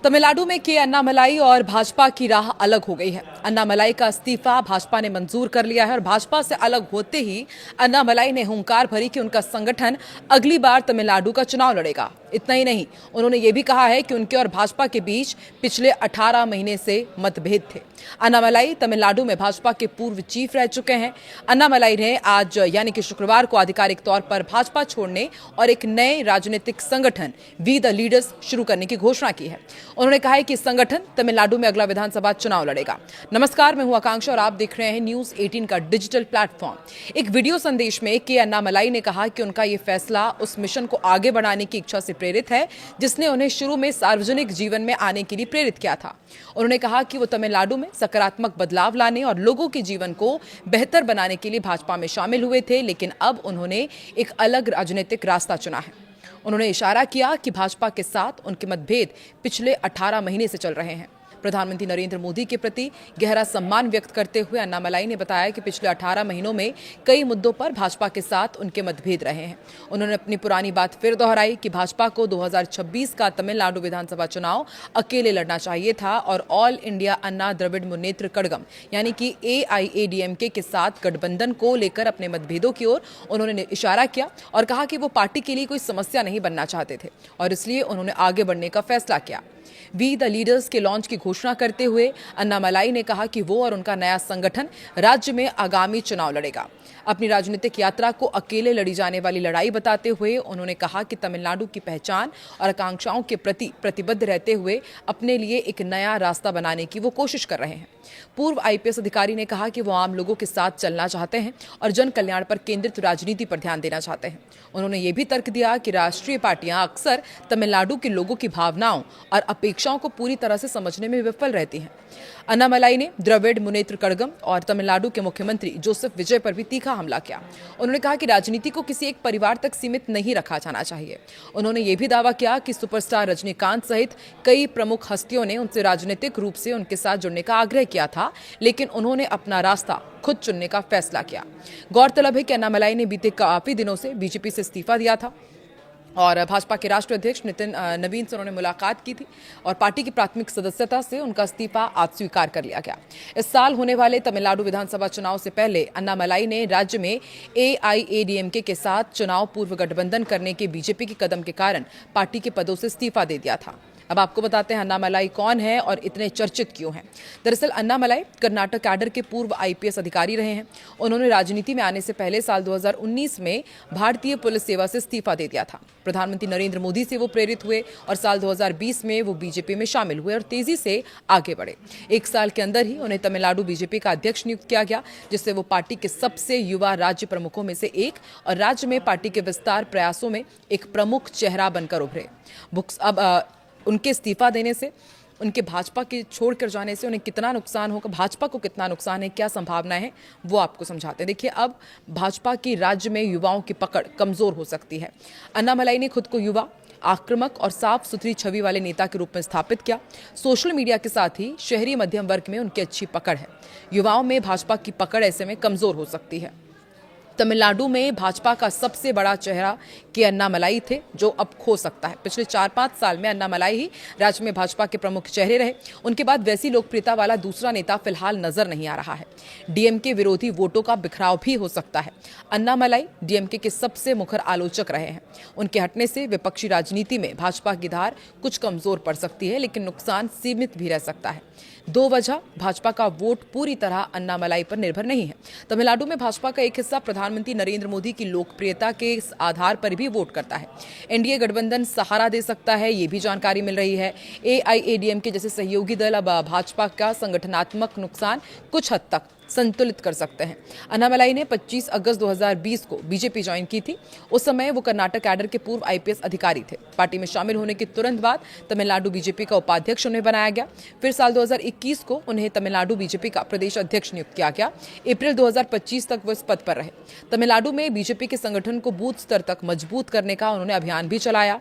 तमिलनाडु में के अन्नामलाई और भाजपा की राह अलग हो गई है। अन्नामलाई का इस्तीफा भाजपा ने मंजूर कर लिया है और भाजपा से अलग होते ही अन्नामलाई ने हुंकार भरी कि उनका संगठन अगली बार तमिलनाडु का चुनाव लड़ेगा। इतना ही नहीं, उन्होंने ये भी कहा है कि उनके और भाजपा के बीच पिछले 18 महीने से मतभेद थे। अन्नामलाई तमिलनाडु में भाजपा के पूर्व चीफ रह चुके हैं। अन्नामलाई ने आज यानी कि शुक्रवार को आधिकारिक तौर पर भाजपा छोड़ने और एक नए राजनीतिक संगठन वी द लीडर्स शुरू करने की घोषणा की है। उन्होंने कहा है कि संगठन तमिलनाडु में अगला विधानसभा चुनाव लड़ेगा। नमस्कार, मैं हूं आकांक्षा और आप देख रहे हैं न्यूज 18 का डिजिटल प्लेटफॉर्म। एक वीडियो संदेश में के अन्नामलाई ने कहा कि उनका यह फैसला उस मिशन को आगे बढ़ाने की इच्छा से प्रेरित है जिसने उन्हें शुरू में सार्वजनिक जीवन में आने के लिए प्रेरित किया था। उन्होंने कहा कि वो तमिलनाडु में सकारात्मक बदलाव लाने और लोगों के जीवन को बेहतर बनाने के लिए भाजपा में शामिल हुए थे, लेकिन अब उन्होंने एक अलग राजनीतिक रास्ता चुना है। उन्होंने इशारा किया कि भाजपा के साथ उनके मतभेद पिछले 18 महीने से चल रहे हैं। प्रधानमंत्री नरेंद्र मोदी के प्रति गहरा सम्मान व्यक्त करते हुए अन्नामलाई ने बताया कि पिछले 18 महीनों में कई मुद्दों पर भाजपा के साथ उनके मतभेद रहे हैं। उन्होंने अपनी पुरानी बात फिर दोहराई कि भाजपा को 2026 का तमिलनाडु विधानसभा चुनाव अकेले लड़ना चाहिए था और ऑल इंडिया अन्ना द्रविड़ मुन्नेत्र कड़गम यानी कि AIADMK के साथ गठबंधन को लेकर अपने मतभेदों की ओर उन्होंने इशारा किया और कहा कि वो पार्टी के लिए कोई समस्या नहीं बनना चाहते थे और इसलिए उन्होंने आगे बढ़ने का फैसला किया। वी द लीडर्स के लॉन्च की घोषणा करते हुए अन्नामलाई ने कहा कि वो और उनका नया संगठन राज्य में आगामी चुनाव लड़ेगा। अपनी राजनीतिक यात्रा को अकेले लड़ी जाने वाली लड़ाई बताते हुए उन्होंने कहा कि तमिलनाडु की पहचान और आकांक्षाओं के प्रति प्रतिबद्ध रहते हुए अपने लिए एक नया रास्ता बनाने की वो कोशिश कर रहे हैं। पूर्व IPS अधिकारी ने कहा कि वो आम लोगों के साथ चलना चाहते हैं और जन कल्याण पर केंद्रित राजनीति पर ध्यान देना चाहते हैं। उन्होंने ये भी तर्क दिया कि राष्ट्रीय पार्टियां अक्सर तमिलनाडु के लोगों की भावनाओं और अपेक्षाओं को पूरी तरह से समझने में विफल रहती हैं। अन्नामलाई ने द्रविड़ मुन्नेत्र कड़गम और तमिलनाडु के मुख्यमंत्री जोसेफ विजय पर भी तीखा हमला किया। उन्होंने कहा कि राजनीति को किसी एक परिवार तक सीमित नहीं रखा जाना चाहिए। उन्होंने ये भी दावा किया कि सुपरस्टार रजनीकांत सहित कई प्रमुख हस्तियों ने उनसे राजनीतिक रूप से उनके साथ जुड़ने का आग्रह किया था, लेकिन उन्होंने अपना रास्ता खुद चुनने का फैसला किया। गौरतलब है कि अन्नामलाई ने बीते काफी दिनों से बीजेपी से इस्तीफा दिया था और भाजपा के राष्ट्रीय अध्यक्ष नवीन से उन्होंने मुलाकात की थी और पार्टी की प्राथमिक सदस्यता से उनका इस्तीफा आज स्वीकार कर लिया गया। इस साल होने वाले तमिलनाडु विधानसभा चुनाव से पहले अन्नामलाई ने राज्य में AIADMK के साथ चुनाव पूर्व गठबंधन करने के बीजेपी के कदम के कारण पार्टी के पदों से इस्तीफा दे दिया था। अब आपको बताते हैं अन्नामलाई कौन है और इतने चर्चित क्यों हैं। दरअसल अन्नामलाई कर्नाटक कैडर के पूर्व IPS अधिकारी रहे हैं। उन्होंने राजनीति में आने से पहले साल 2019 में भारतीय पुलिस सेवा से इस्तीफा दे दिया था। प्रधानमंत्री नरेंद्र मोदी से वो प्रेरित हुए और साल 2020 में वो बीजेपी में शामिल हुए और तेजी से आगे बढ़े। एक साल के अंदर ही उन्हें तमिलनाडु बीजेपी का अध्यक्ष नियुक्त किया गया, जिससे वो पार्टी के सबसे युवा राज्य प्रमुखों में से एक और राज्य में पार्टी के विस्तार प्रयासों में एक प्रमुख चेहरा बनकर उभरे। अब उनके इस्तीफा देने से, उनके भाजपा के छोड़कर जाने से उन्हें कितना नुकसान होगा, भाजपा को कितना नुकसान है, क्या संभावनाएं हैं, वो आपको समझाते हैं। देखिए, अब भाजपा की राज्य में युवाओं की पकड़ कमजोर हो सकती है। अन्नामलाई ने खुद को युवा, आक्रामक और साफ सुथरी छवि वाले नेता के रूप में स्थापित किया। सोशल मीडिया के साथ ही शहरी मध्यम वर्ग में उनकी अच्छी पकड़ है। युवाओं में भाजपा की पकड़ ऐसे में कमजोर हो सकती है। तमिलनाडु में भाजपा का सबसे बड़ा चेहरा के अन्नामलाई थे, जो अब खो सकता है। पिछले 4-5 साल में अन्नामलाई ही राज्य में भाजपा के प्रमुख चेहरे रहे। उनके बाद वैसी लोकप्रियता वाला दूसरा नेता फिलहाल नजर नहीं आ रहा है। DMK विरोधी वोटों का बिखराव भी हो सकता है। अन्नामलाई DMK के सबसे मुखर आलोचक रहे हैं। उनके हटने से विपक्षी राजनीति में भाजपा की धार कुछ कमजोर पड़ सकती है, लेकिन नुकसान सीमित भी रह सकता है। दो वजह भाजपा का वोट पूरी तरह अन्नामलाई पर निर्भर नहीं है। तमिलनाडु में भाजपा का एक हिस्सा प्रधानमंत्री नरेंद्र मोदी की लोकप्रियता के आधार पर भी वोट करता है। NDA गठबंधन सहारा दे सकता है, ये भी जानकारी मिल रही है। AIADMK जैसे सहयोगी दल अब भाजपा का संगठनात्मक नुकसान कुछ हद तक संतुलित कर सकते हैं। अन्नामलाई ने 25 अगस्त 2020 को बीजेपी ज्वाइन की थी। उस समय वो कर्नाटक कैडर के पूर्व IPS अधिकारी थे। पार्टी में शामिल होने के तुरंत बाद तमिलनाडु बीजेपी का उपाध्यक्ष उन्हें बनाया गया। फिर साल 2021 को उन्हें तमिलनाडु बीजेपी का प्रदेश अध्यक्ष नियुक्त किया गया। अप्रैल 2025 तक वो इस पद पर रहे। तमिलनाडु में बीजेपी के संगठन को बूथ स्तर तक मजबूत करने का उन्होंने अभियान भी चलाया।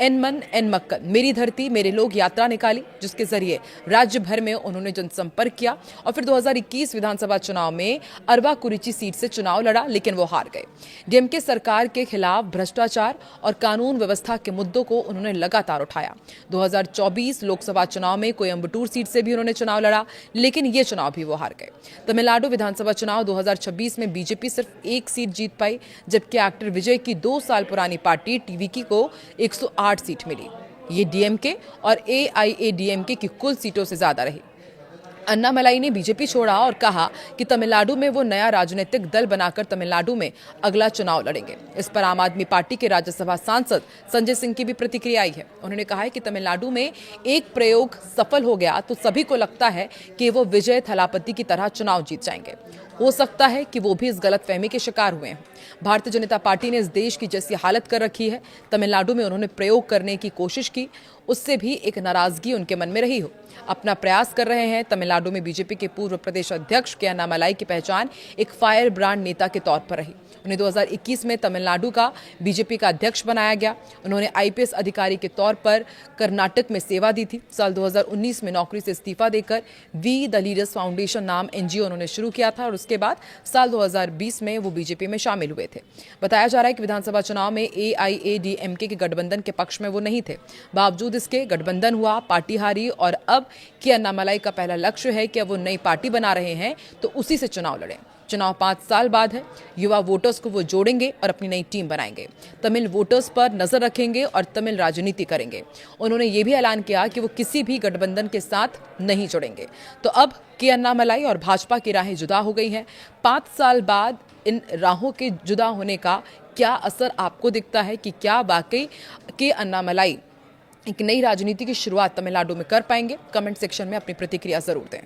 एन मन एन मक्कन मेरी धरती मेरे लोग यात्रा निकाली, जिसके जरिए राज्य भर में उन्होंने जनसंपर्क किया और फिर 2021 विधानसभा चुनाव में अरवा कुरिची सीट से चुनाव लड़ा, लेकिन वो हार गए। डीएमके सरकार के खिलाफ भ्रष्टाचार और कानून व्यवस्था के मुद्दों को उन्होंने लगातार उठाया। 2024 लोकसभा चुनाव में कोयंबटूर सीट से भी उन्होंने चुनाव लड़ा, लेकिन ये चुनाव भी वो हार गए। तमिलनाडु विधानसभा चुनाव 2026 में बीजेपी सिर्फ एक सीट जीत पाई, जबकि एक्टर विजय की 2 साल पुरानी पार्टी टीवीकी को 108 सीट मिली। ये डीएमके और एआईएडीएमके की कुल सीटों से ज्यादा रही। अन्नामलाई ने बीजेपी छोड़ा और कहा कि तमिलनाडु में वो नया राजनीतिक दल बनाकर तमिलनाडु में अगला चुनाव लड़ेंगे। इस पर आम आदमी पार्टी के राज्यसभा सांसद संजय सिंह की भी प्रतिक्रिया आई है। उन्होंने कहा है कि तमिलनाडु में एक प्रयोग सफल हो गया तो सभी को लगता है कि वो विजय थलापति की तरह चुनाव जीत जाएंगे। हो सकता है कि वो भी इस गलतफहमी के शिकार हुए हैं। भारतीय जनता पार्टी ने इस देश की जैसी हालत कर रखी है, तमिलनाडु में उन्होंने प्रयोग करने की कोशिश की, उससे भी एक नाराजगी उनके मन में रही हो। अपना प्रयास कर रहे हैं। तमिलनाडु में बीजेपी के पूर्व प्रदेश अध्यक्ष के अन्नामलाई की पहचान एक फायर ब्रांड नेता के तौर पर रही। उन्हें 2021 में तमिलनाडु का बीजेपी का अध्यक्ष बनाया गया। उन्होंने आईपीएस अधिकारी के तौर पर कर्नाटक में सेवा दी थी। साल 2019 में नौकरी से इस्तीफा देकर वी द लीडर्स फाउंडेशन नाम एनजीओ उन्होंने शुरू किया था और उसके बाद साल 2020 में वो बीजेपी में शामिल हुए थे। बताया जा रहा है कि विधानसभा चुनाव में एआईएडीएमके के गठबंधन के पक्ष में वो नहीं थे। बावजूद इसके गठबंधन हुआ, पार्टी हारी और अब कि अन्नामलाई का पहला लक्ष्य है कि अब वो नई पार्टी बना रहे हैं तो उसी से चुनाव लड़ें। चुनाव 5 साल बाद है। युवा वोटर्स को वो जोड़ेंगे और अपनी नई टीम बनाएंगे। तमिल वोटर्स पर नजर रखेंगे और तमिल राजनीति करेंगे। उन्होंने ये भी ऐलान किया कि वो किसी भी गठबंधन के साथ नहीं जुड़ेंगे। तो अब के अन्नामलाई और भाजपा की राहें जुदा हो गई हैं। 5 साल बाद इन राहों के जुदा होने का क्या असर आपको दिखता है कि क्या वाकई के अन्नामलाई एक नई राजनीति की शुरुआत तमिलनाडु में कर पाएंगे? कमेंट सेक्शन में अपनी प्रतिक्रिया जरूर दें।